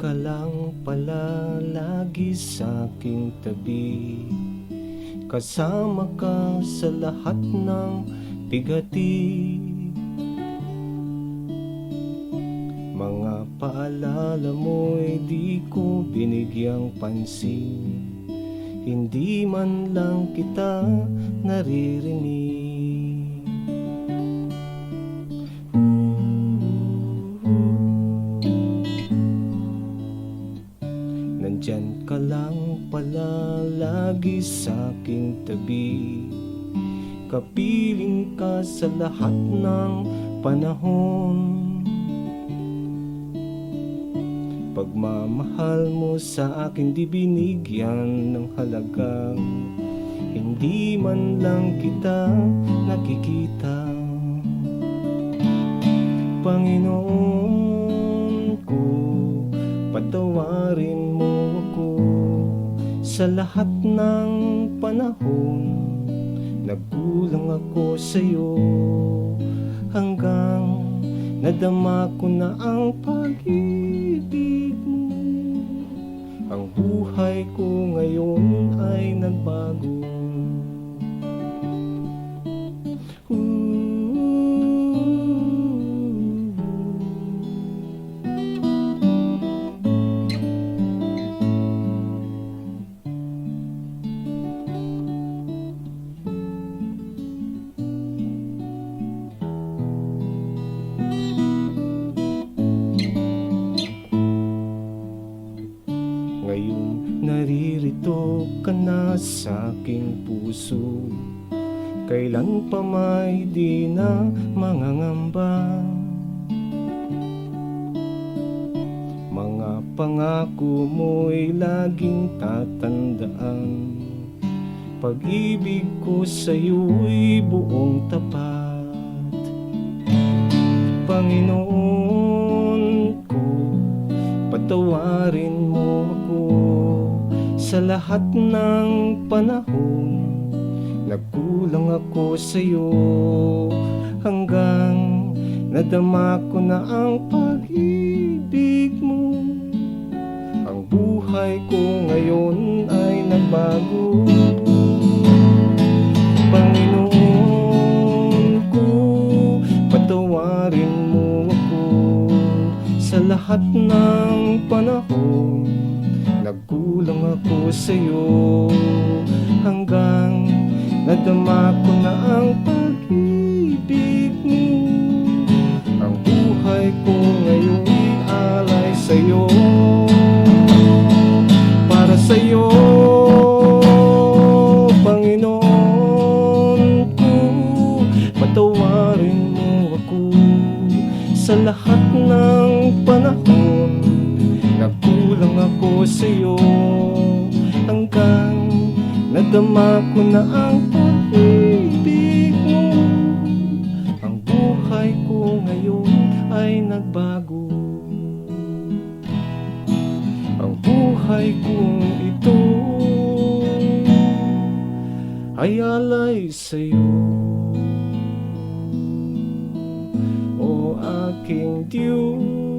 ka lang pala lagi sa aking tabi. Kasama ka sa lahat ng bigati. Mga paalala mo'y di ko binigyang pansin. Hindi man lang kita naririnig. Nandyan ka lang pala lagi sa aking tabi. Kapiling ka sa lahat ng panahon. Pagmamahal mo sa akin di binigyan ng halagang hindi man lang kita nakikita. Panginoon ko, patawarin mo ako sa lahat ng panahon. Nagkulang ako sa'yo hanggang nadama ko na ang pag-ibig mo. Ang buhay ko ngayon ay nagbago. Ngayong naririto ka na sa aking puso, kailan pa may di na mangangamba. Mga pangako mo'y laging tatandaan. Pag-ibig ko sa'yo'y buong tapat. Panginoon ko, patawarin mo ako sa lahat ng panahon. Nagkulang ako sa'yo hanggang nadama ko na ang pag-ibig mo. Ang buhay ko ngayon ay nagbago. Panginoon ko, patawarin mo ako sa lahat ng panahon. Nagkulang ako sa'yo hanggang nadama ko na ang pag-ibig mo. Ang buhay ko ngayon alay sa'yo, para sa'yo, Panginoon ko. Patawarin mo ako sa lahat ng panahon. Nagkulang ako sa'yo hanggang nadama ko na ang pag-ibig mo. Ang buhay ko ngayon ay nagbago. Ang buhay kong ito ay alay sa'yo, o aking Diyos.